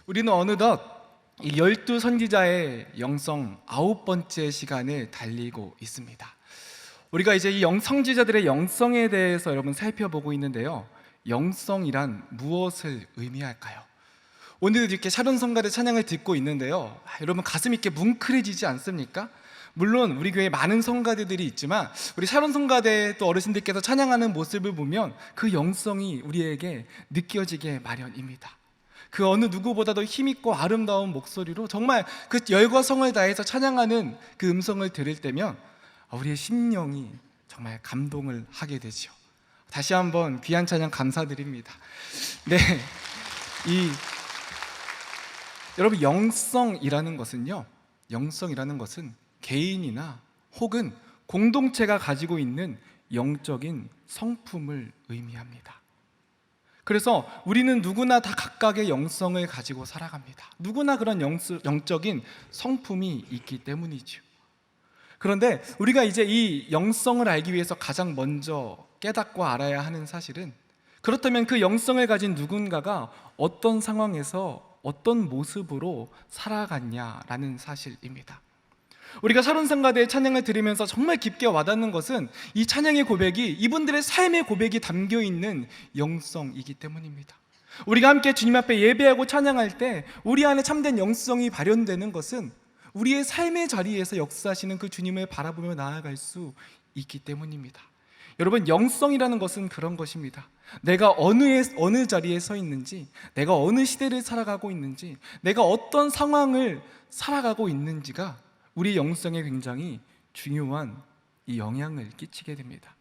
우리는 어느덧 이 12선지자의 영성 9번째 시간을 달리고 있습니다. 우리가 이제 이 선지자들의 영성에 대해서 여러분 살펴보고 있는데요, 영성이란 무엇을 의미할까요? 오늘 이렇게 샤론 성가대 찬양을 듣고 있는데요, 여러분 가슴이 이렇게 뭉클해지지 않습니까? 물론 우리 교회에 많은 성가대들이 있지만 우리 샤론 성가대 또 어르신들께서 찬양하는 모습을 보면 그 영성이 우리에게 느껴지게 마련입니다. 그 어느 누구보다도 힘있고 아름다운 목소리로 정말 그 열과 성을 다해서 찬양하는 그 음성을 들을 때면 우리의 심령이 정말 감동을 하게 되죠. 다시 한번 귀한 찬양 감사드립니다. 네, 여러분 영성이라는 것은 개인이나 혹은 공동체가 가지고 있는 영적인 성품을 의미합니다. 그래서 우리는 누구나 다 각각의 영성을 가지고 살아갑니다. 누구나 그런 영적인 성품이 있기 때문이죠. 그런데 우리가 이제 이 영성을 알기 위해서 가장 먼저 깨닫고 알아야 하는 사실은, 그렇다면 그 영성을 가진 누군가가 어떤 상황에서 어떤 모습으로 살아갔냐라는 사실입니다. 우리가 샤론성가대의 찬양을 들으면서 정말 깊게 와닿는 것은 이 찬양의 고백이 이분들의 삶의 고백이 담겨있는 영성이기 때문입니다. 우리가 함께 주님 앞에 예배하고 찬양할 때 우리 안에 참된 영성이 발현되는 것은 우리의 삶의 자리에서 역사하시는 그 주님을 바라보며 나아갈 수 있기 때문입니다. 여러분, 영성이라는 것은 그런 것입니다. 내가 어느 자리에 서 있는지, 내가 어느 시대를 살아가고 있는지, 내가 어떤 상황을 살아가고 있는지가 우리 영성에 굉장히 중요한 이 영향을 끼치게 됩니다.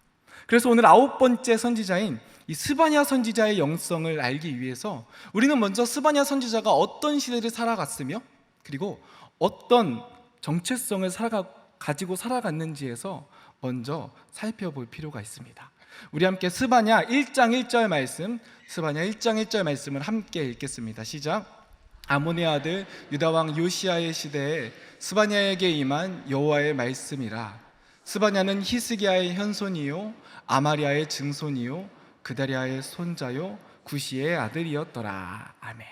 그래서 오늘 9번째 선지자인 이 스바냐 선지자의 영성을 알기 위해서 우리는 먼저 스바냐 선지자가 어떤 시대를 살아갔으며 그리고 어떤 정체성을 가지고 살아갔는지에서 먼저 살펴볼 필요가 있습니다. 우리 함께 스바냐 1장 1절 말씀을 함께 읽겠습니다. 시작. 아몬의 아들 유다 왕 요시야의 시대에 스바냐에게 임한 여호와의 말씀이라. 스바냐는 히스기야의 현손이요 아마리아의 증손이요 그다리아의 손자요 구시의 아들이었더라. 아멘.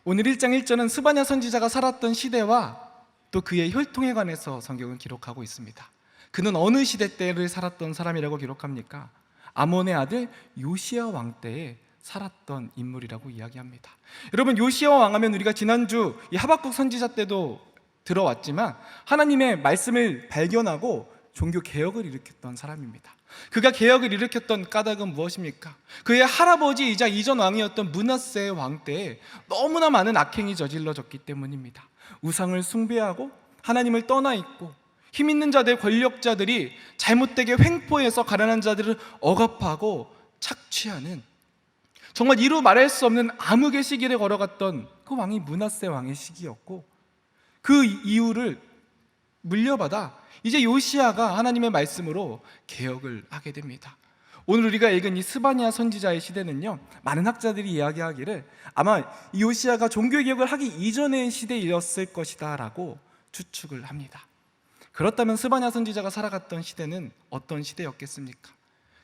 오늘 1장 1절은 스바냐 선지자가 살았던 시대와 또 그의 혈통에 관해서 성경은 기록하고 있습니다. 그는 어느 시대 때를 살았던 사람이라고 기록합니까? 아몬의 아들 요시야 왕 때에 살았던 인물이라고 이야기합니다. 여러분, 요시야 왕 하면 우리가 지난주 이 하박국 선지자 때도 들어왔지만 하나님의 말씀을 발견하고 종교 개혁을 일으켰던 사람입니다. 그가 개혁을 일으켰던 까닭은 무엇입니까? 그의 할아버지이자 이전 왕이었던 므낫세 왕 때에 너무나 많은 악행이 저질러졌기 때문입니다. 우상을 숭배하고 하나님을 떠나 있고 힘 있는 자들, 권력자들이 잘못되게 횡포해서 가난한 자들을 억압하고 착취하는, 정말 이루 말할 수 없는 암흑의 시기를 걸어갔던 그 왕이 므낫세 왕의 시기였고, 그 이유를 물려받아 이제 요시야가 하나님의 말씀으로 개혁을 하게 됩니다. 오늘 우리가 읽은 이 스바냐 선지자의 시대는요, 많은 학자들이 이야기하기를 아마 이 요시야가 종교개혁을 하기 이전의 시대였을 것이다 라고 추측을 합니다. 그렇다면 스바냐 선지자가 살아갔던 시대는 어떤 시대였겠습니까?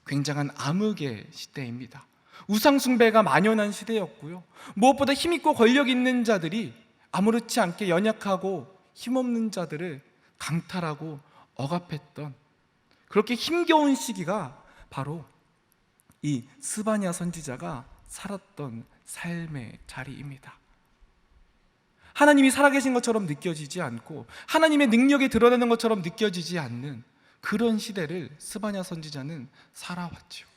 굉장한 암흑의 시대입니다. 우상 숭배가 만연한 시대였고요, 무엇보다 힘있고 권력 있는 자들이 아무렇지 않게 연약하고 힘없는 자들을 강탈하고 억압했던, 그렇게 힘겨운 시기가 바로 이 스바냐 선지자가 살았던 삶의 자리입니다. 하나님이 살아계신 것처럼 느껴지지 않고 하나님의 능력이 드러나는 것처럼 느껴지지 않는 그런 시대를 스바냐 선지자는 살아왔죠.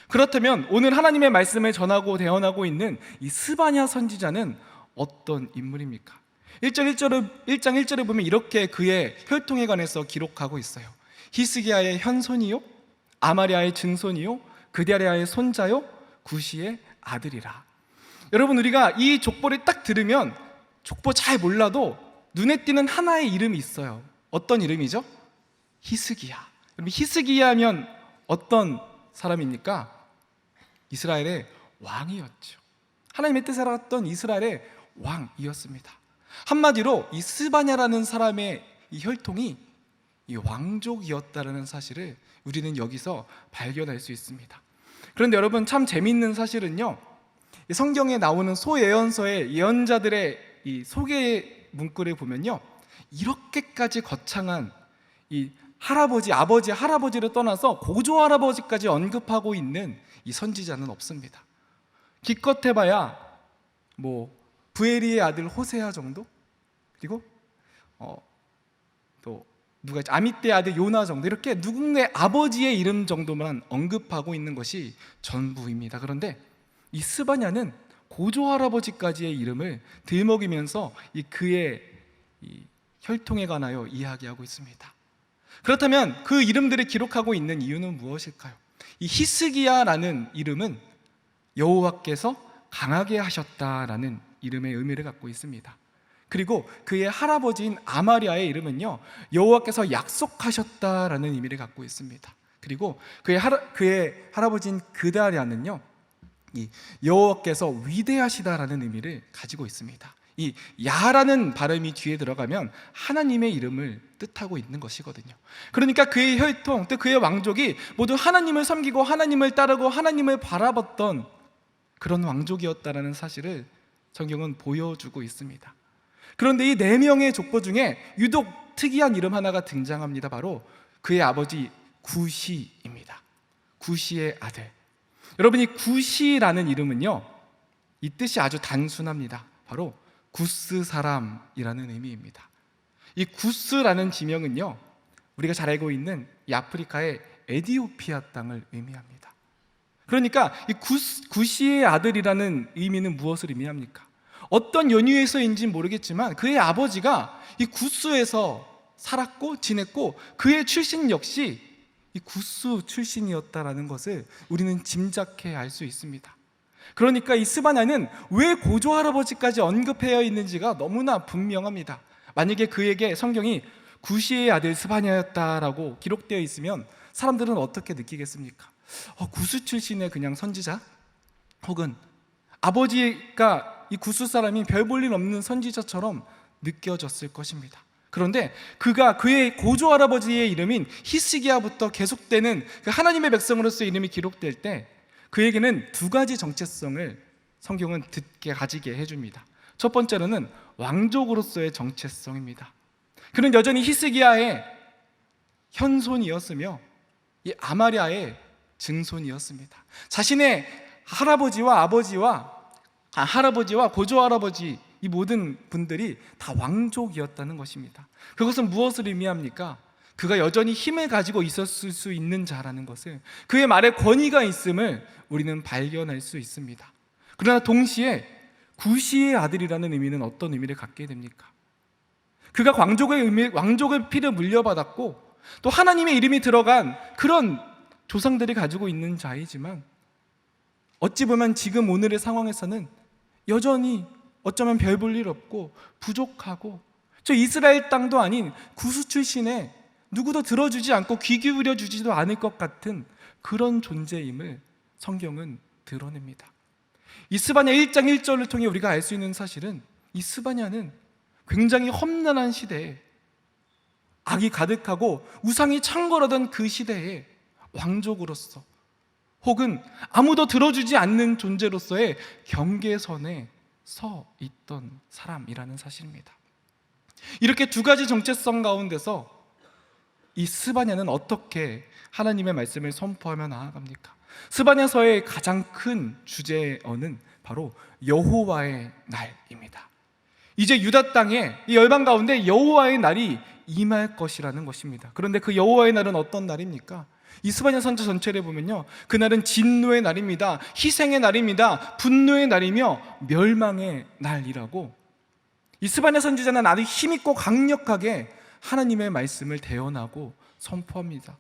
그렇다면 오늘 하나님의 말씀을 전하고 대언하고 있는 이 스바냐 선지자는 어떤 인물입니까? 1장 1절에 보면 이렇게 그의 혈통에 관해서 기록하고 있어요. 히스기야의 현손이요 아마리아의 증손이요 그다리아의 손자요 구시의 아들이라. 여러분, 우리가 이 족보를 딱 들으면 족보 잘 몰라도 눈에 띄는 하나의 이름이 있어요. 어떤 이름이죠? 히스기야. 여러분, 히스기야면 어떤 사람입니까? 이스라엘의 왕이었죠. 하나님의 뜻을 알았던 이스라엘의 왕이었습니다. 한마디로 이 스바냐라는 사람의 이 혈통이 이 왕족이었다는 사실을 우리는 여기서 발견할 수 있습니다. 그런데 여러분, 참 재미있는 사실은요, 이 성경에 나오는 소예언서의 예언자들의 이 소개 문구를 보면요, 이렇게까지 거창한 이 할아버지, 아버지, 할아버지를 떠나서 고조 할아버지까지 언급하고 있는 이 선지자는 없습니다. 기껏 해봐야 뭐 부에리의 아들 호세아 정도, 그리고 또 누가 있죠? 아미떼의 아들 요나 정도, 이렇게 누군가의 아버지의 이름 정도만 언급하고 있는 것이 전부입니다. 그런데 이 스바냐는 고조 할아버지까지의 이름을 들먹이면서 그의 혈통에 관하여 이야기하고 있습니다. 그렇다면 그 이름들을 기록하고 있는 이유는 무엇일까요? 이 히스기야라는 이름은 여호와께서 강하게 하셨다라는 이름의 의미를 갖고 있습니다. 그리고 그의 할아버지인 아마리아의 이름은요, 여호와께서 약속하셨다라는 의미를 갖고 있습니다. 그리고 그의 할아버지인 그다랴는요, 이 여호와께서 위대하시다라는 의미를 가지고 있습니다. 이 야라는 발음이 뒤에 들어가면 하나님의 이름을 뜻하고 있는 것이거든요. 그러니까 그의 혈통, 또 그의 왕족이 모두 하나님을 섬기고 하나님을 따르고 하나님을 바라봤던 그런 왕족이었다라는 사실을 성경은 보여주고 있습니다. 그런데 이 4명의 족보 중에 유독 특이한 이름 하나가 등장합니다. 바로 그의 아버지 구시입니다. 구시의 아들. 여러분, 이 구시라는 이름은요, 이 뜻이 아주 단순합니다. 바로 구스 사람이라는 의미입니다. 이 구스라는 지명은요, 우리가 잘 알고 있는 이 아프리카의 에디오피아 땅을 의미합니다. 그러니까 이 구시의 아들이라는 의미는 무엇을 의미합니까? 어떤 연유에서인지 모르겠지만 그의 아버지가 이 구스에서 살았고 지냈고 그의 출신 역시 이 구스 출신이었다라는 것을 우리는 짐작해 알 수 있습니다. 그러니까 이 스바냐는 왜 고조 할아버지까지 언급되어 있는지가 너무나 분명합니다. 만약에 그에게 성경이 구시의 아들 스바냐였다라고 기록되어 있으면 사람들은 어떻게 느끼겠습니까? 구스 출신의 그냥 선지자? 혹은 아버지가 이 구스 사람이 별 볼 일 없는 선지자처럼 느껴졌을 것입니다. 그런데 그의 고조 할아버지의 이름인 히스기야부터 계속되는 그 하나님의 백성으로서의 이름이 기록될 때 그에게는 2가지 정체성을 성경은 가지게 해줍니다. 첫 번째로는 왕족으로서의 정체성입니다. 그는 여전히 히스기야의 현손이었으며 이 아마리아의 증손이었습니다. 자신의 할아버지와 고조 할아버지, 이 모든 분들이 다 왕족이었다는 것입니다. 그것은 무엇을 의미합니까? 그가 여전히 힘을 가지고 있었을 수 있는 자라는 것을, 그의 말에 권위가 있음을 우리는 발견할 수 있습니다. 그러나 동시에 구시의 아들이라는 의미는 어떤 의미를 갖게 됩니까? 그가 왕족의 피를 물려받았고 또 하나님의 이름이 들어간 그런 조상들이 가지고 있는 자이지만 어찌 보면 지금 오늘의 상황에서는 여전히 어쩌면 별 볼 일 없고 부족하고 저 이스라엘 땅도 아닌 구스 출신의 누구도 들어주지 않고 귀 기울여 주지도 않을 것 같은 그런 존재임을 성경은 드러냅니다. 이 스바냐 1장 1절을 통해 우리가 알 수 있는 사실은 이 스바냐는 굉장히 험난한 시대에 악이 가득하고 우상이 창궐하던 그 시대에 왕족으로서 혹은 아무도 들어주지 않는 존재로서의 경계선에 서 있던 사람이라는 사실입니다. 이렇게 2가지 정체성 가운데서 이 스바냐는 어떻게 하나님의 말씀을 선포하며 나아갑니까? 스바냐서의 가장 큰 주제어는 바로 여호와의 날입니다. 이제 유다 땅에 이 열방 가운데 여호와의 날이 임할 것이라는 것입니다. 그런데 그 여호와의 날은 어떤 날입니까? 이 스바냐 선지 전체를 보면요, 그날은 진노의 날입니다. 희생의 날입니다. 분노의 날이며 멸망의 날이라고 이 스바냐 선지자는 아주 힘있고 강력하게 하나님의 말씀을 대언하고 선포합니다.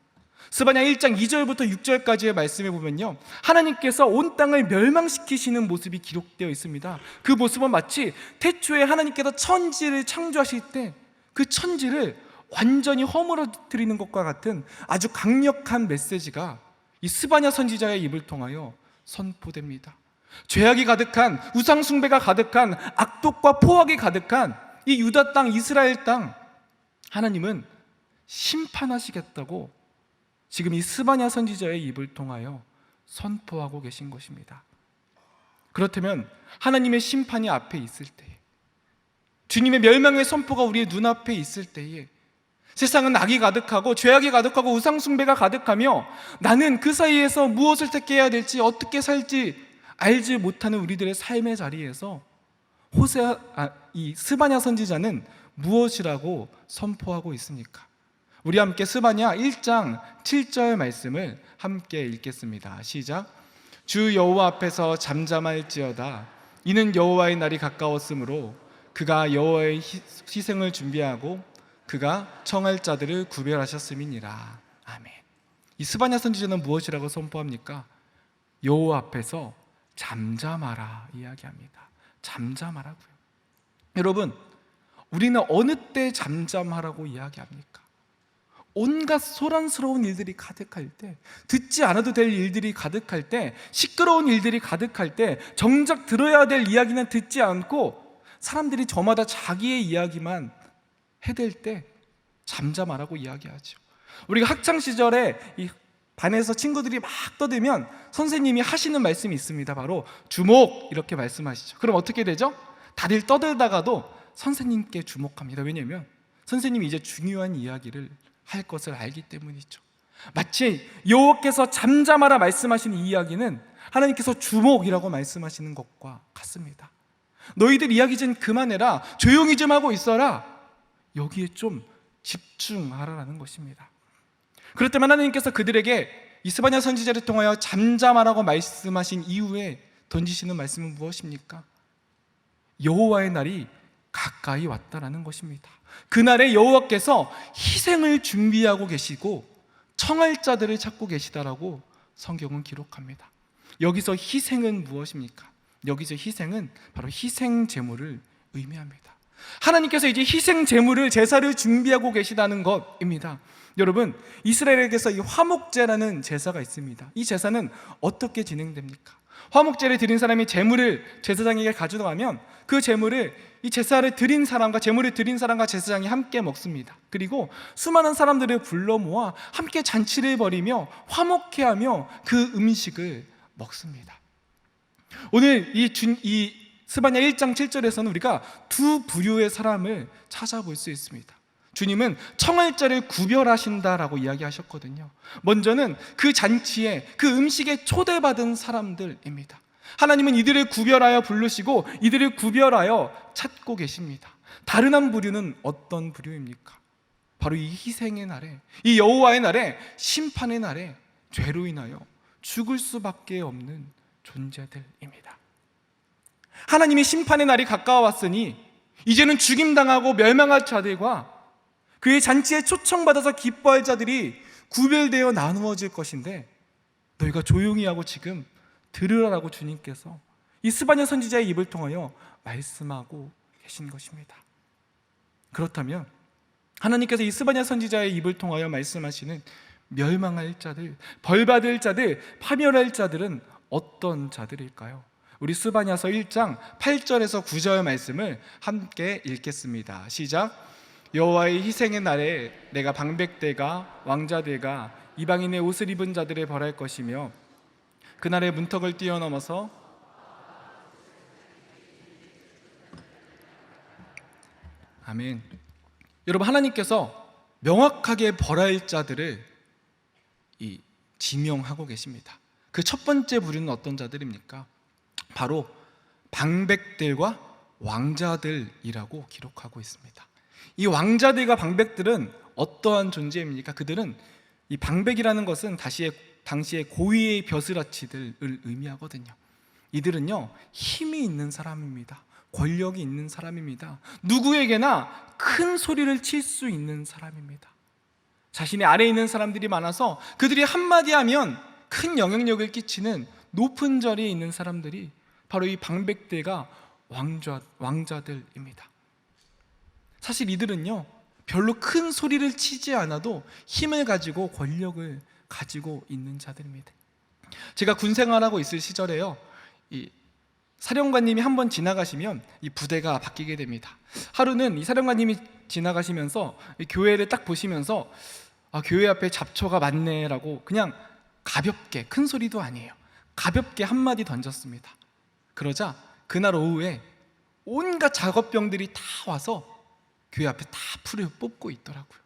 스바냐 1장 2절부터 6절까지의 말씀에 보면요, 하나님께서 온 땅을 멸망시키시는 모습이 기록되어 있습니다. 그 모습은 마치 태초에 하나님께서 천지를 창조하실 때 그 천지를 완전히 허물어뜨리는 것과 같은 아주 강력한 메시지가 이 스바냐 선지자의 입을 통하여 선포됩니다. 죄악이 가득한, 우상 숭배가 가득한, 악독과 포악이 가득한 이 유다 땅, 이스라엘 땅, 하나님은 심판하시겠다고 지금 이 스바냐 선지자의 입을 통하여 선포하고 계신 것입니다. 그렇다면 하나님의 심판이 앞에 있을 때에, 주님의 멸망의 선포가 우리의 눈앞에 있을 때에, 세상은 악이 가득하고 죄악이 가득하고 우상숭배가 가득하며 나는 그 사이에서 무엇을 택해야 될지, 어떻게 살지 알지 못하는 우리들의 삶의 자리에서 이 스바냐 선지자는 무엇이라고 선포하고 있습니까? 우리 함께 스바냐 1장 7절 말씀을 함께 읽겠습니다. 시작. 주 여호와 앞에서 잠잠할지어다. 이는 여호와의 날이 가까웠으므로 그가 여호와의 희생을 준비하고 그가 청할 자들을 구별하셨음이니라. 아멘. 이 스바냐 선지자는 무엇이라고 선포합니까? 여호와 앞에서 잠잠하라 이야기합니다. 잠잠하라고요. 여러분, 우리는 어느 때 잠잠하라고 이야기합니까? 온갖 소란스러운 일들이 가득할 때, 듣지 않아도 될 일들이 가득할 때, 시끄러운 일들이 가득할 때, 정작 들어야 될 이야기는 듣지 않고 사람들이 저마다 자기의 이야기만 해댈 때 잠잠하라고 이야기하죠. 우리가 학창시절에 이 반에서 친구들이 막 떠들면 선생님이 하시는 말씀이 있습니다. 바로 주목, 이렇게 말씀하시죠. 그럼 어떻게 되죠? 다들 떠들다가도 선생님께 주목합니다. 왜냐하면 선생님이 이제 중요한 이야기를 할 것을 알기 때문이죠. 마치 여호와께서 잠잠하라 말씀하신 이 이야기는 하나님께서 주목이라고 말씀하시는 것과 같습니다. 너희들 이야기 좀 그만해라, 조용히 좀 하고 있어라, 여기에 좀 집중하라라는 것입니다. 그럴 때만 하나님께서 그들에게 이스바냐 선지자를 통하여 잠잠하라고 말씀하신 이후에 던지시는 말씀은 무엇입니까? 여호와의 날이 가까이 왔다라는 것입니다. 그날에 여호와께서 희생을 준비하고 계시고 청할 자들을 찾고 계시다라고 성경은 기록합니다. 여기서 희생은 무엇입니까? 여기서 희생은 바로 희생 제물을 의미합니다. 하나님께서 이제 희생 제물을, 제사를 준비하고 계시다는 것입니다. 여러분, 이스라엘에게서 이 화목제라는 제사가 있습니다. 이 제사는 어떻게 진행됩니까? 화목제를 드린 사람이 제물을 제사장에게 가져가면 그 제물을 이 제사를 드린 사람과 제물을 드린 사람과 제사장이 함께 먹습니다. 그리고 수많은 사람들을 불러 모아 함께 잔치를 벌이며 화목해하며 그 음식을 먹습니다. 오늘 이 스바냐 1장 7절에서는 우리가 두 부류의 사람을 찾아볼 수 있습니다. 주님은 청할 자를 구별하신다라고 이야기하셨거든요. 먼저는 그 잔치에, 그 음식에 초대받은 사람들입니다. 하나님은 이들을 구별하여 부르시고 이들을 구별하여 찾고 계십니다. 다른 한 부류는 어떤 부류입니까? 바로 이 희생의 날에, 이 여호와의 날에, 심판의 날에 죄로 인하여 죽을 수밖에 없는 존재들입니다. 하나님의 심판의 날이 가까워왔으니 이제는 죽임당하고 멸망할 자들과 그의 잔치에 초청받아서 기뻐할 자들이 구별되어 나누어질 것인데, 너희가 조용히 하고 지금 들으라고 주님께서 이 스바냐 선지자의 입을 통하여 말씀하고 계신 것입니다. 그렇다면 하나님께서 이 스바냐 선지자의 입을 통하여 말씀하시는 멸망할 자들, 벌받을 자들, 파멸할 자들은 어떤 자들일까요? 우리 스바냐서 1장 8절에서 9절 말씀을 함께 읽겠습니다. 시작. 여호와의 희생의 날에 내가 방백들과 왕자들과 이방인의 옷을 입은 자들을 벌할 것이며 그날의 문턱을 뛰어넘어서 아멘. 여러분, 하나님께서 명확하게 벌할 자들을 지명하고 계십니다. 그 첫 번째 부류는 어떤 자들입니까? 바로 방백들과 왕자들이라고 기록하고 있습니다. 이 왕자들과 방백들은 어떠한 존재입니까? 그들은, 이 방백이라는 것은 당시의 고위의 벼슬아치들을 의미하거든요. 이들은요, 힘이 있는 사람입니다. 권력이 있는 사람입니다. 누구에게나 큰 소리를 칠 수 있는 사람입니다. 자신의 아래에 있는 사람들이 많아서 그들이 한마디 하면 큰 영향력을 끼치는 높은 자리에 있는 사람들이 바로 이 방백들과 왕자들입니다. 사실 이들은요, 별로 큰 소리를 치지 않아도 힘을 가지고 권력을 가지고 있는 자들입니다. 제가 군 생활하고 있을 시절에요, 이 사령관님이 한번 지나가시면 이 부대가 바뀌게 됩니다. 하루는 이 사령관님이 지나가시면서 이 교회를 딱 보시면서 교회 앞에 잡초가 많네라고 그냥 가볍게, 큰 소리도 아니에요, 가볍게 한마디 던졌습니다. 그러자 그날 오후에 온갖 작업병들이 다 와서 교회 앞에 다 풀을 뽑고 있더라고요.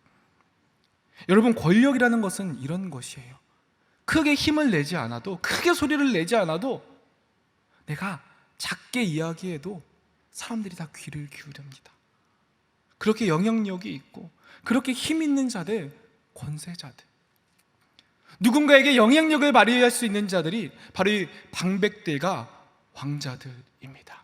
여러분, 권력이라는 것은 이런 것이에요. 크게 힘을 내지 않아도, 크게 소리를 내지 않아도 내가 작게 이야기해도 사람들이 다 귀를 기울입니다. 그렇게 영향력이 있고 그렇게 힘 있는 자들, 권세자들, 누군가에게 영향력을 발휘할 수 있는 자들이 바로 이 방백들과 왕자들입니다.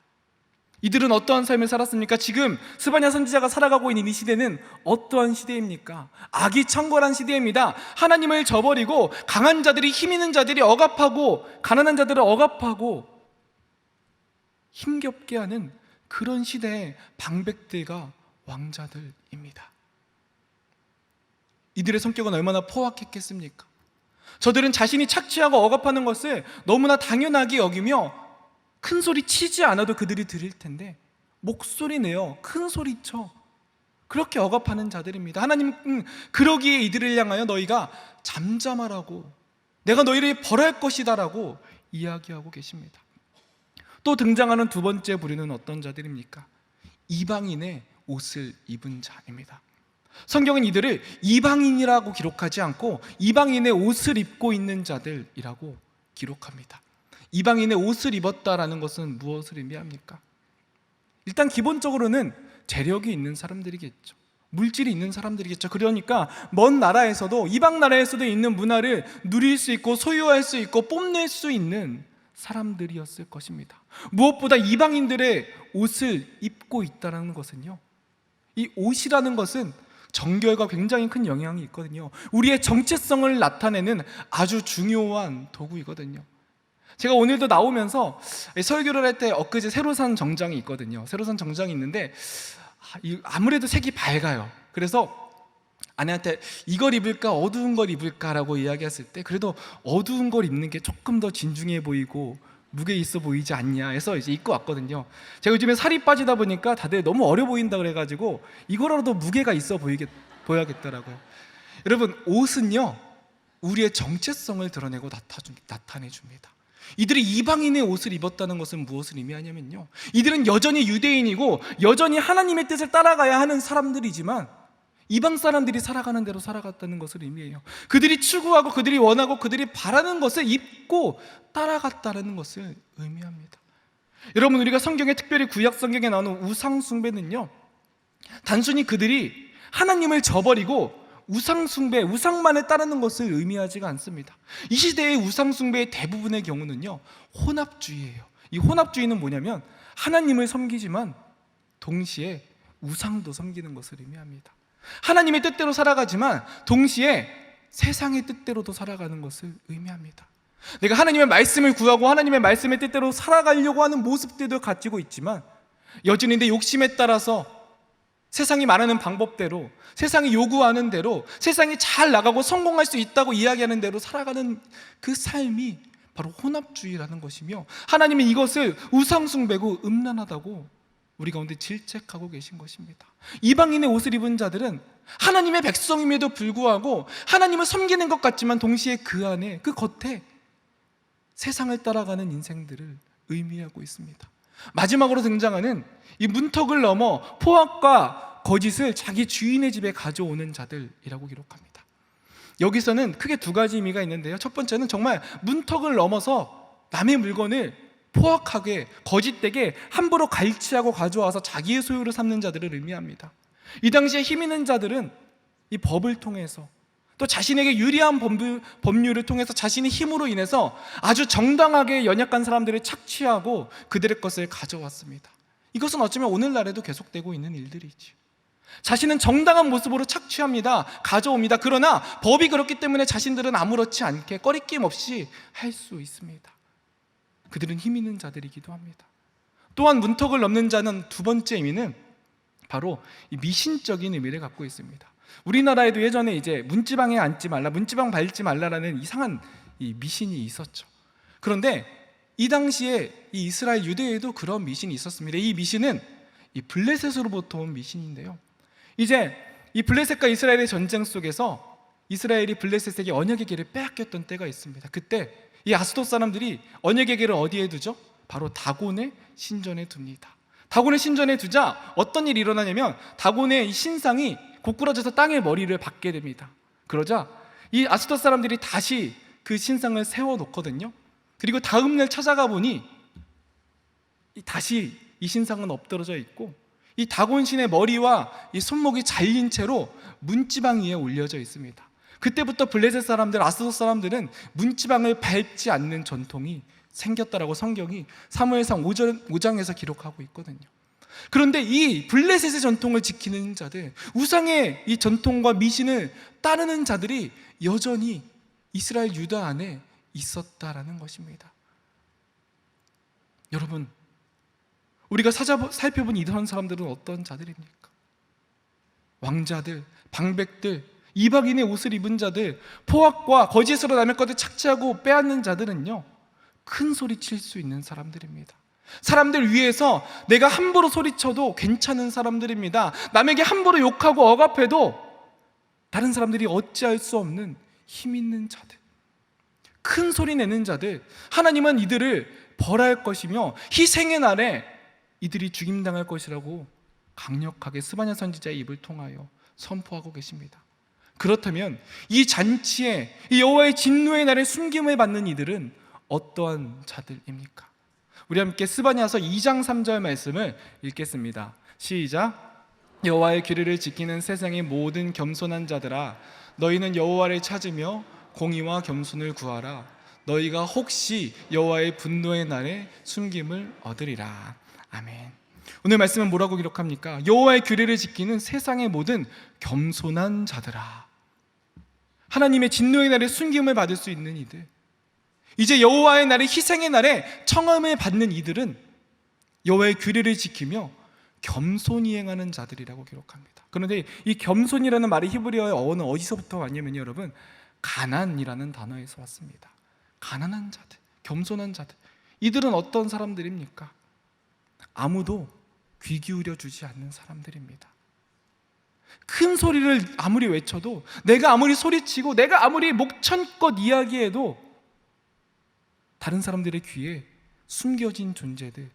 이들은 어떠한 삶을 살았습니까? 지금 스바냐 선지자가 살아가고 있는 이 시대는 어떠한 시대입니까? 악이 창궐한 시대입니다. 하나님을 저버리고 강한 자들이, 힘 있는 자들이 억압하고 가난한 자들을 억압하고 힘겹게 하는 그런 시대의 방백들과 왕자들입니다. 이들의 성격은 얼마나 포악했겠습니까? 저들은 자신이 착취하고 억압하는 것을 너무나 당연하게 여기며 큰 소리 치지 않아도 그들이 들을 텐데 목소리 내어 큰 소리 쳐 그렇게 억압하는 자들입니다. 하나님은 그러기에 이들을 향하여 너희가 잠잠하라고, 내가 너희를 벌할 것이다 라고 이야기하고 계십니다. 또 등장하는 두 번째 부류는 어떤 자들입니까? 이방인의 옷을 입은 자입니다. 성경은 이들을 이방인이라고 기록하지 않고 이방인의 옷을 입고 있는 자들이라고 기록합니다. 이방인의 옷을 입었다라는 것은 무엇을 의미합니까? 일단 기본적으로는 재력이 있는 사람들이겠죠. 물질이 있는 사람들이겠죠. 그러니까 먼 나라에서도, 이방 나라에서도 있는 문화를 누릴 수 있고 소유할 수 있고 뽐낼 수 있는 사람들이었을 것입니다. 무엇보다 이방인들의 옷을 입고 있다는 것은요, 이 옷이라는 것은 정결과 굉장히 큰 영향이 있거든요. 우리의 정체성을 나타내는 아주 중요한 도구이거든요. 제가 오늘도 나오면서 설교를 할 때 엊그제 새로 산 정장이 있거든요. 새로 산 정장이 있는데 아무래도 색이 밝아요. 그래서 아내한테 이걸 입을까 어두운 걸 입을까라고 이야기했을 때 그래도 어두운 걸 입는 게 조금 더 진중해 보이고 무게 있어 보이지 않냐 해서 이제 입고 왔거든요. 제가 요즘에 살이 빠지다 보니까 다들 너무 어려 보인다 그래가지고 이거라도 무게가 있어 보여야겠더라고요. 여러분, 옷은요 우리의 정체성을 드러내고 나타내줍니다. 이들이 이방인의 옷을 입었다는 것은 무엇을 의미하냐면요, 이들은 여전히 유대인이고 여전히 하나님의 뜻을 따라가야 하는 사람들이지만 이방 사람들이 살아가는 대로 살아갔다는 것을 의미해요. 그들이 추구하고 그들이 원하고 그들이 바라는 것을 입고 따라갔다는 것을 의미합니다. 여러분, 우리가 성경에, 특별히 구약 성경에 나오는 우상 숭배는요, 단순히 그들이 하나님을 저버리고 우상 숭배, 우상만을 따르는 것을 의미하지가 않습니다. 이 시대의 우상 숭배의 대부분의 경우는요 혼합주의예요. 이 혼합주의는 뭐냐면 하나님을 섬기지만 동시에 우상도 섬기는 것을 의미합니다. 하나님의 뜻대로 살아가지만 동시에 세상의 뜻대로도 살아가는 것을 의미합니다. 내가 하나님의 말씀을 구하고 하나님의 말씀의 뜻대로 살아가려고 하는 모습들도 가지고 있지만 여전히 내 욕심에 따라서 세상이 말하는 방법대로, 세상이 요구하는 대로, 세상이 잘 나가고 성공할 수 있다고 이야기하는 대로 살아가는 그 삶이 바로 혼합주의라는 것이며, 하나님은 이것을 우상숭배고 음란하다고 우리 가운데 질책하고 계신 것입니다. 이방인의 옷을 입은 자들은 하나님의 백성임에도 불구하고 하나님을 섬기는 것 같지만 동시에 그 안에, 그 겉에 세상을 따라가는 인생들을 의미하고 있습니다. 마지막으로 등장하는 이 문턱을 넘어 포악과 거짓을 자기 주인의 집에 가져오는 자들이라고 기록합니다. 여기서는 크게 두 가지 의미가 있는데요, 첫 번째는 정말 문턱을 넘어서 남의 물건을 포악하게, 거짓되게 함부로 갈취하고 가져와서 자기의 소유로 삼는 자들을 의미합니다. 이 당시에 힘 있는 자들은 이 법을 통해서 또 자신에게 유리한 법률을 통해서 자신의 힘으로 인해서 아주 정당하게 연약한 사람들을 착취하고 그들의 것을 가져왔습니다. 이것은 어쩌면 오늘날에도 계속되고 있는 일들이지요. 자신은 정당한 모습으로 착취합니다. 가져옵니다. 그러나 법이 그렇기 때문에 자신들은 아무렇지 않게 꺼리낌 없이 할 수 있습니다. 그들은 힘 있는 자들이기도 합니다. 또한 문턱을 넘는 자는 두 번째 의미는 바로 이 미신적인 의미를 갖고 있습니다. 우리나라에도 예전에 이제 문지방에 앉지 말라, 문지방 밟지 말라라는 이상한 이 미신이 있었죠. 그런데 이 당시에 이 이스라엘 유대에도 그런 미신이 있었습니다. 이 미신은 이 블레셋으로부터 온 미신인데요, 이제 이 블레셋과 이스라엘의 전쟁 속에서 이스라엘이 블레셋에게 언약의 계를 빼앗겼던 때가 있습니다. 그때 이 아스돗 사람들이 언약의 계를 어디에 두죠? 바로 다곤의 신전에 둡니다. 다곤의 신전에 두자 어떤 일이 일어나냐면 다곤의 이 신상이 고꾸라져서 땅에 머리를 박게 됩니다. 그러자 이 아스돗 사람들이 다시 그 신상을 세워놓거든요. 그리고 다음날 찾아가 보니 다시 이 신상은 엎드러져 있고 이 다곤 신의 머리와 이 손목이 잘린 채로 문지방 위에 올려져 있습니다. 그때부터 블레셋 사람들, 아스돗 사람들은 문지방을 밟지 않는 전통이 생겼다라고 성경이 사무엘상 5장에서 기록하고 있거든요. 그런데 이 블레셋의 전통을 지키는 자들, 우상의 이 전통과 미신을 따르는 자들이 여전히 이스라엘 유다 안에 있었다라는 것입니다. 여러분, 우리가 살펴본 이런 사람들은 어떤 자들입니까? 왕자들, 방백들, 이방인의 옷을 입은 자들, 포악과 거짓으로 남의 것을 착취하고 빼앗는 자들은요, 큰 소리 칠 수 있는 사람들입니다. 사람들 위해서 내가 함부로 소리쳐도 괜찮은 사람들입니다. 남에게 함부로 욕하고 억압해도 다른 사람들이 어찌할 수 없는 힘 있는 자들, 큰 소리 내는 자들, 하나님은 이들을 벌할 것이며 희생의 날에 이들이 죽임당할 것이라고 강력하게 스바냐 선지자의 입을 통하여 선포하고 계십니다. 그렇다면 이 잔치에 이 여호와의 진노의 날에 숨김을 받는 이들은 어떠한 자들입니까? 우리 함께 스바냐서 2장 3절 말씀을 읽겠습니다. 시작. 여호와의 규례를 지키는 세상의 모든 겸손한 자들아, 너희는 여호와를 찾으며 공의와 겸손을 구하라. 너희가 혹시 여호와의 분노의 날에 숨김을 얻으리라. 아멘. 오늘 말씀은 뭐라고 기록합니까? 여호와의 규례를 지키는 세상의 모든 겸손한 자들아. 하나님의 진노의 날에 숨김을 받을 수 있는 이들, 이제 여호와의 날에, 희생의 날에 청함을 받는 이들은 여호와의 규례를 지키며 겸손히 행하는 자들이라고 기록합니다. 그런데 이 겸손이라는 말이 히브리어의 어원은 어디서부터 왔냐면요, 여러분, 가난이라는 단어에서 왔습니다. 가난한 자들, 겸손한 자들, 이들은 어떤 사람들입니까? 아무도 귀 기울여 주지 않는 사람들입니다. 큰 소리를 아무리 외쳐도, 내가 아무리 소리치고, 내가 아무리 목천껏 이야기해도 다른 사람들의 귀에 숨겨진 존재들,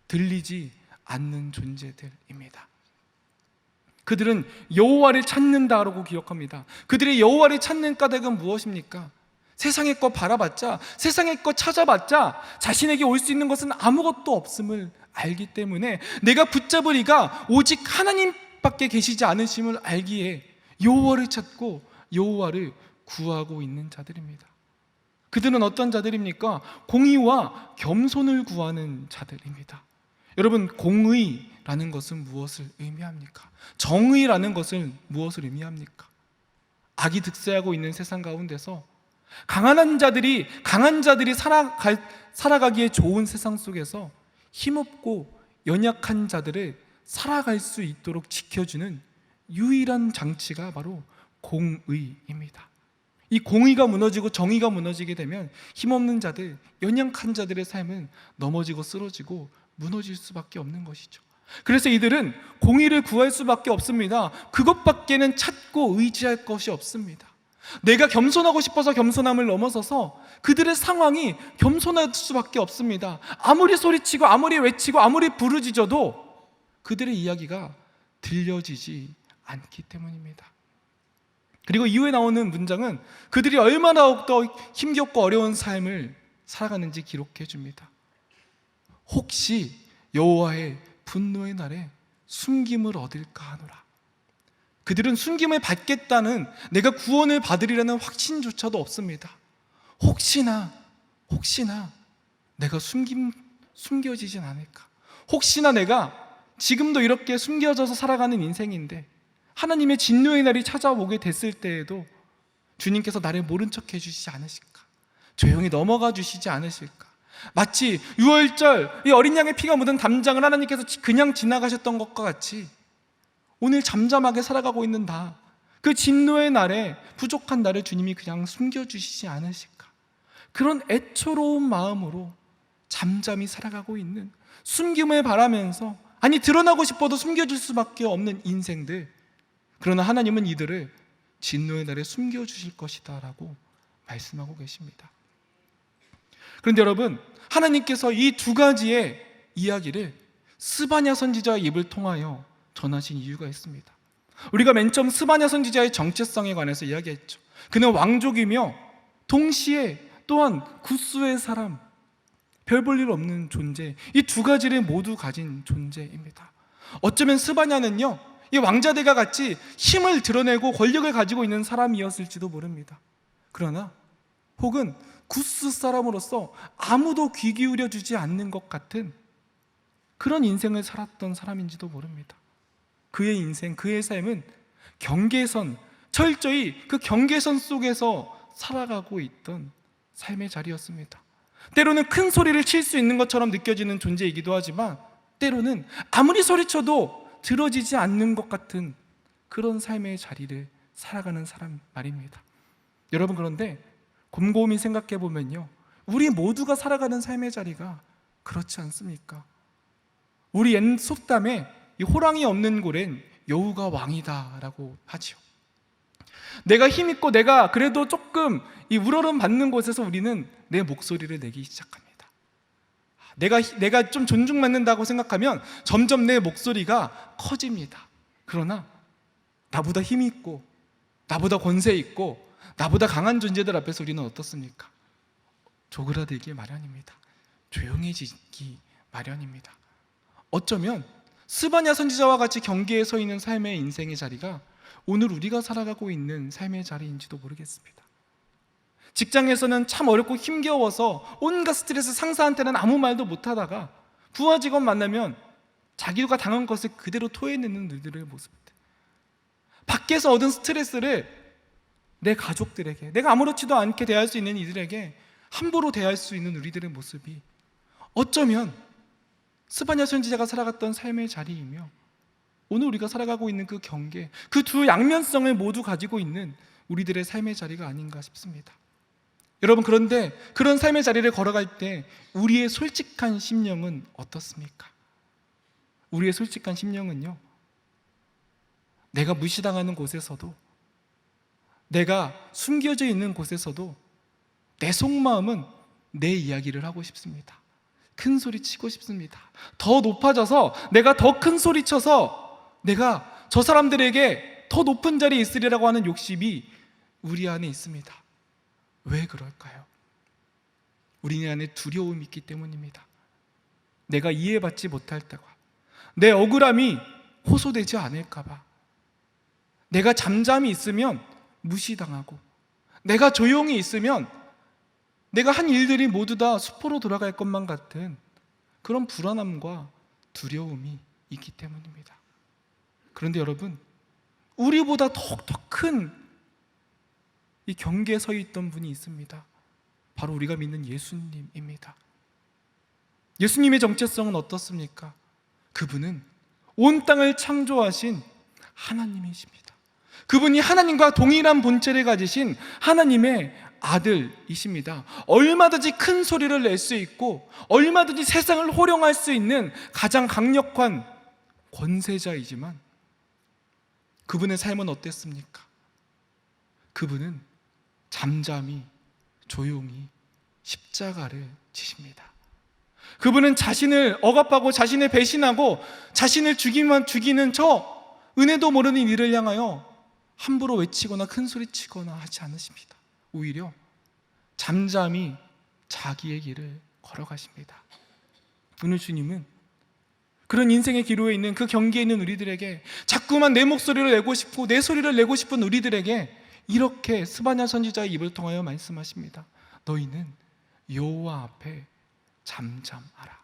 들리지 않는 존재들입니다. 그들은 여호와를 찾는다라고 기억합니다. 그들의 여호와를 찾는 까닭은 무엇입니까? 세상의 것 바라봤자, 세상의 것 찾아봤자 자신에게 올 수 있는 것은 아무것도 없음을 알기 때문에, 내가 붙잡을 이가 오직 하나님밖에 계시지 않으심을 알기에 여호와를 찾고 여호와를 구하고 있는 자들입니다. 그들은 어떤 자들입니까? 공의와 겸손을 구하는 자들입니다. 여러분, 공의라는 것은 무엇을 의미합니까? 정의라는 것은 무엇을 의미합니까? 악이 득세하고 있는 세상 가운데서 강한 자들이 살아가기에 좋은 세상 속에서 힘없고 연약한 자들을 살아갈 수 있도록 지켜주는 유일한 장치가 바로 공의입니다. 이 공의가 무너지고 정의가 무너지게 되면 힘없는 자들, 연약한 자들의 삶은 넘어지고 쓰러지고 무너질 수밖에 없는 것이죠. 그래서 이들은 공의를 구할 수밖에 없습니다. 그것밖에는 찾고 의지할 것이 없습니다. 내가 겸손하고 싶어서 겸손함을 넘어서서 그들의 상황이 겸손할 수밖에 없습니다. 아무리 소리치고 아무리 외치고 아무리 부르짖어도 그들의 이야기가 들려지지 않기 때문입니다. 그리고 이후에 나오는 문장은 그들이 얼마나 더욱더 힘겹고 어려운 삶을 살아가는지 기록해 줍니다. 혹시 여호와의 분노의 날에 숨김을 얻을까 하노라. 그들은 숨김을 받겠다는, 내가 구원을 받으리라는 확신조차도 없습니다. 혹시나 내가 숨겨지진 않을까, 혹시나 내가 지금도 이렇게 숨겨져서 살아가는 인생인데 하나님의 진노의 날이 찾아오게 됐을 때에도 주님께서 나를 모른 척 해주시지 않으실까, 조용히 넘어가 주시지 않으실까. 마치 유월절 이 어린 양의 피가 묻은 담장을 하나님께서 그냥 지나가셨던 것과 같이 오늘 잠잠하게 살아가고 있는 그 진노의 날에 부족한 나를 주님이 그냥 숨겨주시지 않으실까. 그런 애처로운 마음으로 잠잠히 살아가고 있는, 숨김을 바라면서, 아니 드러나고 싶어도 숨겨질 수밖에 없는 인생들, 그러나 하나님은 이들을 진노의 날에 숨겨주실 것이다 라고 말씀하고 계십니다. 그런데 여러분, 하나님께서 이 두 가지의 이야기를 스바냐 선지자의 입을 통하여 전하신 이유가 있습니다. 우리가 맨 처음 스바냐 선지자의 정체성에 관해서 이야기했죠. 그는 왕족이며 동시에 또한 굿수의 사람, 별 볼 일 없는 존재, 이 두 가지를 모두 가진 존재입니다. 어쩌면 스바냐는요, 이 왕자들과 같이 힘을 드러내고 권력을 가지고 있는 사람이었을지도 모릅니다. 그러나 혹은 굿스 사람으로서 아무도 귀 기울여 주지 않는 것 같은 그런 인생을 살았던 사람인지도 모릅니다. 그의 인생, 그의 삶은 경계선, 철저히 그 경계선 속에서 살아가고 있던 삶의 자리였습니다. 때로는 큰 소리를 칠 수 있는 것처럼 느껴지는 존재이기도 하지만 때로는 아무리 소리쳐도 들어지지 않는 것 같은 그런 삶의 자리를 살아가는 사람 말입니다. 여러분, 그런데 곰곰이 생각해 보면요, 우리 모두가 살아가는 삶의 자리가 그렇지 않습니까? 우리 옛 속담에 이 호랑이 없는 고래는 여우가 왕이다라고 하지요. 내가 힘있고 내가 그래도 조금 이 우러름 받는 곳에서 우리는 내 목소리를 내기 시작합니다. 내가 좀 존중받는다고 생각하면 점점 내 목소리가 커집니다. 그러나 나보다 힘이 있고 나보다 권세 있고 나보다 강한 존재들 앞에서 우리는 어떻습니까? 조그라들기 마련입니다. 조용해지기 마련입니다. 어쩌면 스바냐 선지자와 같이 경계에 서 있는 삶의 인생의 자리가 오늘 우리가 살아가고 있는 삶의 자리인지도 모르겠습니다. 직장에서는 참 어렵고 힘겨워서 온갖 스트레스, 상사한테는 아무 말도 못하다가 부하 직원 만나면 자기가 당한 것을 그대로 토해내는 우리들의 모습, 밖에서 얻은 스트레스를 내 가족들에게, 내가 아무렇지도 않게 대할 수 있는 이들에게 함부로 대할 수 있는 우리들의 모습이 어쩌면 스바냐 선지자가 살아갔던 삶의 자리이며 오늘 우리가 살아가고 있는 그 경계, 그 두 양면성을 모두 가지고 있는 우리들의 삶의 자리가 아닌가 싶습니다. 여러분, 그런데 그런 삶의 자리를 걸어갈 때 우리의 솔직한 심령은 어떻습니까? 우리의 솔직한 심령은요, 내가 무시당하는 곳에서도, 내가 숨겨져 있는 곳에서도 내 속마음은 내 이야기를 하고 싶습니다. 큰 소리 치고 싶습니다. 더 높아져서 내가 더 큰 소리 쳐서 내가 저 사람들에게 더 높은 자리에 있으리라고 하는 욕심이 우리 안에 있습니다. 왜 그럴까요? 우리 안에 두려움이 있기 때문입니다. 내가 이해받지 못할까봐, 내 억울함이 호소되지 않을까봐, 내가 잠잠히 있으면 무시당하고, 내가 조용히 있으면 내가 한 일들이 모두 다 수포로 돌아갈 것만 같은 그런 불안함과 두려움이 있기 때문입니다. 그런데 여러분, 우리보다 더욱더 큰 이 경계에 서 있던 분이 있습니다. 바로 우리가 믿는 예수님입니다. 예수님의 정체성은 어떻습니까? 그분은 온 땅을 창조하신 하나님이십니다. 그분이 하나님과 동일한 본체를 가지신 하나님의 아들이십니다. 얼마든지 큰 소리를 낼 수 있고 얼마든지 세상을 호령할 수 있는 가장 강력한 권세자이지만 그분의 삶은 어땠습니까? 그분은 잠잠히 조용히 십자가를 지십니다. 그분은 자신을 억압하고 자신을 배신하고 자신을 죽이는 저 은혜도 모르는 이를 향하여 함부로 외치거나 큰 소리치거나 하지 않으십니다. 오히려 잠잠히 자기의 길을 걸어가십니다. 오늘 주님은 그런 인생의 기로에 있는 그 경계에 있는 우리들에게 자꾸만 내 목소리를 내고 싶고 내 소리를 내고 싶은 우리들에게 이렇게 스바냐 선지자의 입을 통하여 말씀하십니다. 너희는 여호와 앞에 잠잠하라.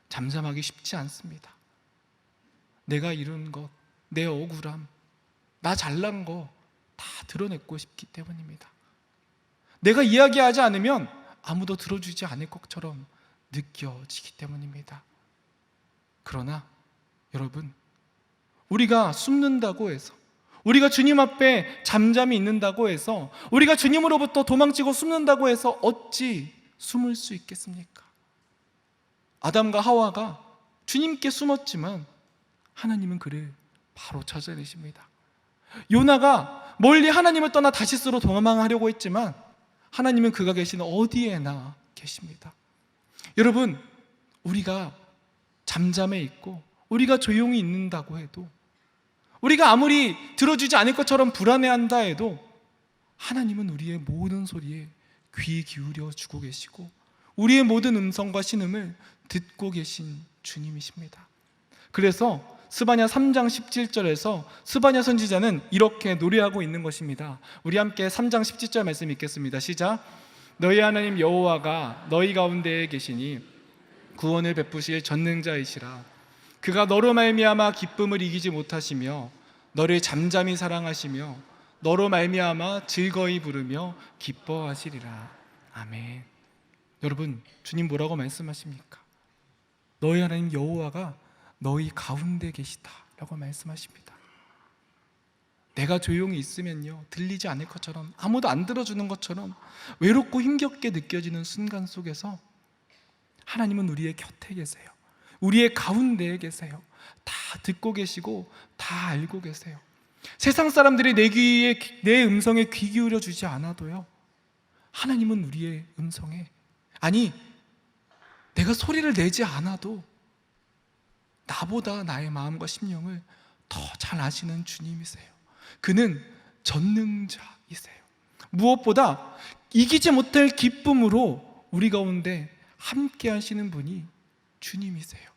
잠잠하기 쉽지 않습니다. 내가 이룬 것, 내 억울함, 나 잘난 거 다 드러내고 싶기 때문입니다. 내가 이야기하지 않으면 아무도 들어주지 않을 것처럼 느껴지기 때문입니다. 그러나 여러분, 우리가 숨는다고 해서, 우리가 주님 앞에 잠잠히 있는다고 해서, 우리가 주님으로부터 도망치고 숨는다고 해서 어찌 숨을 수 있겠습니까? 아담과 하와가 주님께 숨었지만 하나님은 그를 바로 찾아내십니다. 요나가 멀리 하나님을 떠나 다시스로 도망하려고 했지만 하나님은 그가 계신 어디에나 계십니다. 여러분, 우리가 잠잠해 있고 우리가 조용히 있는다고 해도, 우리가 아무리 들어주지 않을 것처럼 불안해한다 해도 하나님은 우리의 모든 소리에 귀 기울여 주고 계시고 우리의 모든 음성과 신음을 듣고 계신 주님이십니다. 그래서 스바냐 3장 17절에서 스바냐 선지자는 이렇게 노래하고 있는 것입니다. 우리 함께 3장 17절 말씀 읽겠습니다. 시작. 너희 하나님 여호와가 너희 가운데에 계시니 구원을 베푸실 전능자이시라. 그가 너로 말미암아 기쁨을 이기지 못하시며 너를 잠잠히 사랑하시며 너로 말미암아 즐거이 부르며 기뻐하시리라. 아멘. 여러분, 주님 뭐라고 말씀하십니까? 너희 하나님 여호와가 너희 가운데 계시다 라고 말씀하십니다. 내가 조용히 있으면요, 들리지 않을 것처럼, 아무도 안 들어주는 것처럼 외롭고 힘겹게 느껴지는 순간 속에서 하나님은 우리의 곁에 계세요. 우리의 가운데에 계세요. 다 듣고 계시고 다 알고 계세요. 세상 사람들이 내 음성에 귀 기울여 주지 않아도요, 하나님은 우리의 음성에, 아니 내가 소리를 내지 않아도 나보다 나의 마음과 심령을 더 잘 아시는 주님이세요. 그는 전능자이세요. 무엇보다 이기지 못할 기쁨으로 우리 가운데 함께 하시는 분이 주님이세요.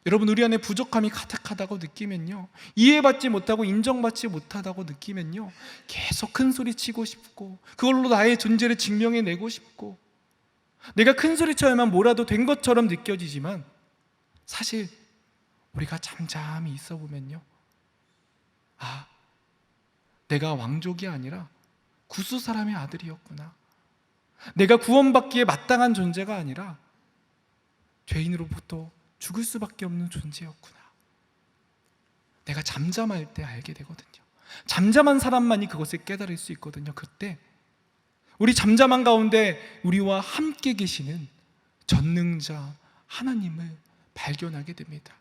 여러분, 우리 안에 부족함이 가득하다고 느끼면요, 이해받지 못하고 인정받지 못하다고 느끼면요, 계속 큰 소리 치고 싶고 그걸로 나의 존재를 증명해내고 싶고 내가 큰 소리 쳐야만 뭐라도 된 것처럼 느껴지지만, 사실 우리가 잠잠히 있어 보면요, 아, 내가 왕족이 아니라 구스 사람의 아들이었구나. 내가 구원받기에 마땅한 존재가 아니라 죄인으로부터 죽을 수밖에 없는 존재였구나. 내가 잠잠할 때 알게 되거든요. 잠잠한 사람만이 그것을 깨달을 수 있거든요. 그때 우리 잠잠한 가운데 우리와 함께 계시는 전능자 하나님을 발견하게 됩니다.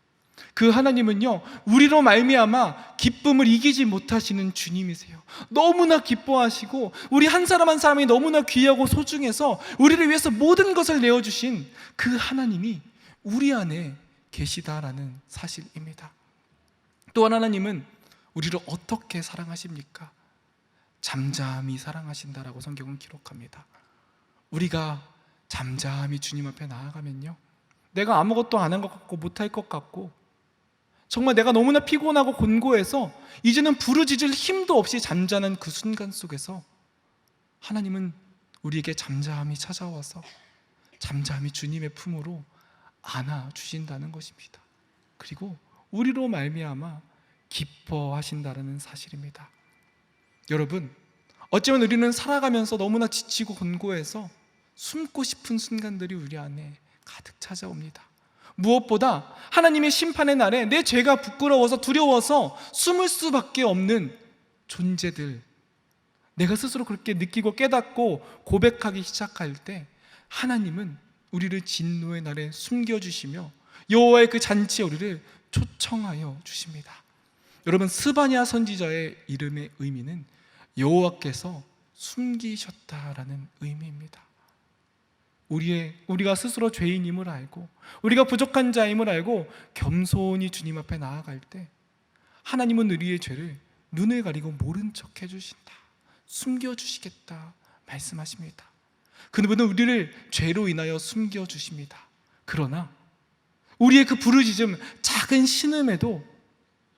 그 하나님은요, 우리로 말미암아 기쁨을 이기지 못하시는 주님이세요. 너무나 기뻐하시고 우리 한 사람 한 사람이 너무나 귀하고 소중해서 우리를 위해서 모든 것을 내어주신 그 하나님이 우리 안에 계시다라는 사실입니다. 또한 하나님은 우리를 어떻게 사랑하십니까? 잠잠히 사랑하신다라고 성경은 기록합니다. 우리가 잠잠히 주님 앞에 나아가면요, 내가 아무것도 안 한 것 같고 못할 것 같고 정말 내가 너무나 피곤하고 곤고해서 이제는 부르짖을 힘도 없이 잠자는 그 순간 속에서 하나님은 우리에게 잠잠히 찾아와서 잠잠히 주님의 품으로 안아주신다는 것입니다. 그리고 우리로 말미암아 기뻐하신다는 사실입니다. 여러분, 어쩌면 우리는 살아가면서 너무나 지치고 곤고해서 숨고 싶은 순간들이 우리 안에 가득 찾아옵니다. 무엇보다 하나님의 심판의 날에 내 죄가 부끄러워서 두려워서 숨을 수밖에 없는 존재들, 내가 스스로 그렇게 느끼고 깨닫고 고백하기 시작할 때 하나님은 우리를 진노의 날에 숨겨주시며 여호와의 그 잔치에 우리를 초청하여 주십니다. 여러분, 스바냐 선지자의 이름의 의미는 여호와께서 숨기셨다라는 의미입니다. 우리가 스스로 죄인임을 알고 우리가 부족한 자임을 알고 겸손히 주님 앞에 나아갈 때 하나님은 우리의 죄를 눈을 가리고 모른 척 해주신다, 숨겨주시겠다 말씀하십니다. 그분은 우리를 죄로 인하여 숨겨주십니다. 그러나 우리의 그 부르짖음, 작은 신음에도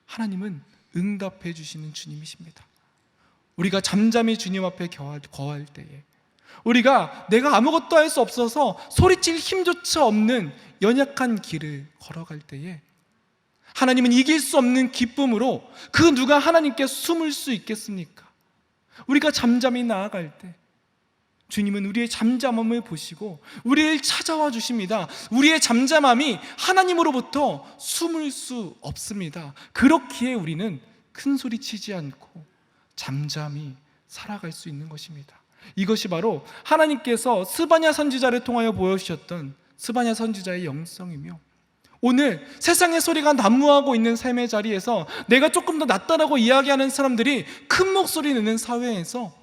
하나님은 응답해 주시는 주님이십니다. 우리가 잠잠히 주님 앞에 거할 때에, 우리가 내가 아무것도 할 수 없어서 소리칠 힘조차 없는 연약한 길을 걸어갈 때에 하나님은 이길 수 없는 기쁨으로 그 누가 하나님께 숨을 수 있겠습니까? 우리가 잠잠히 나아갈 때 주님은 우리의 잠잠함을 보시고 우리를 찾아와 주십니다. 우리의 잠잠함이 하나님으로부터 숨을 수 없습니다. 그렇기에 우리는 큰 소리 치지 않고 잠잠히 살아갈 수 있는 것입니다. 이것이 바로 하나님께서 스바냐 선지자를 통하여 보여주셨던 스바냐 선지자의 영성이며, 오늘 세상의 소리가 난무하고 있는 삶의 자리에서 내가 조금 더 낫다라고 이야기하는 사람들이 큰 목소리 내는 사회에서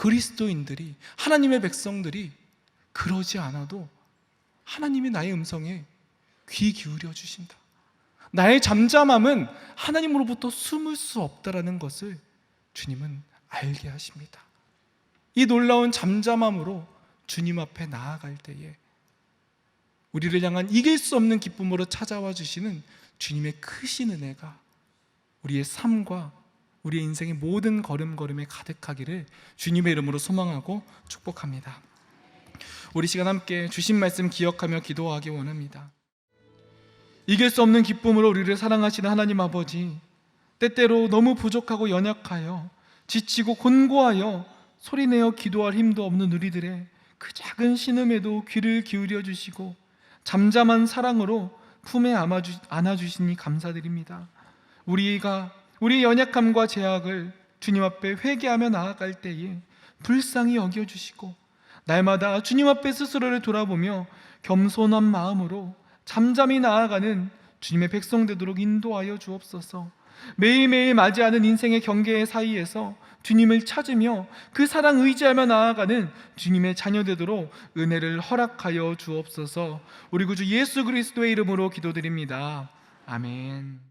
그리스도인들이, 하나님의 백성들이 그러지 않아도 하나님이 나의 음성에 귀 기울여 주신다. 나의 잠잠함은 하나님으로부터 숨을 수 없다라는 것을 주님은 알게 하십니다. 이 놀라운 잠잠함으로 주님 앞에 나아갈 때에 우리를 향한 이길 수 없는 기쁨으로 찾아와 주시는 주님의 크신 은혜가 우리의 삶과 우리의 인생의 모든 걸음걸음에 가득하기를 주님의 이름으로 소망하고 축복합니다. 우리 시간 함께 주신 말씀 기억하며 기도하기 원합니다. 이길 수 없는 기쁨으로 우리를 사랑하시는 하나님 아버지, 때때로 너무 부족하고 연약하여 지치고 곤고하여 소리내어 기도할 힘도 없는 우리들의 그 작은 신음에도 귀를 기울여 주시고 잠잠한 사랑으로 품에 안아주시니 감사드립니다. 우리가 우리의 연약함과 제약을 주님 앞에 회개하며 나아갈 때에 불쌍히 여겨주시고 날마다 주님 앞에 스스로를 돌아보며 겸손한 마음으로 잠잠히 나아가는 주님의 백성 되도록 인도하여 주옵소서. 매일매일 맞이하는 인생의 경계의 사이에서 주님을 찾으며 그 사랑 의지하며 나아가는 주님의 자녀 되도록 은혜를 허락하여 주옵소서. 우리 구주 예수 그리스도의 이름으로 기도드립니다. 아멘.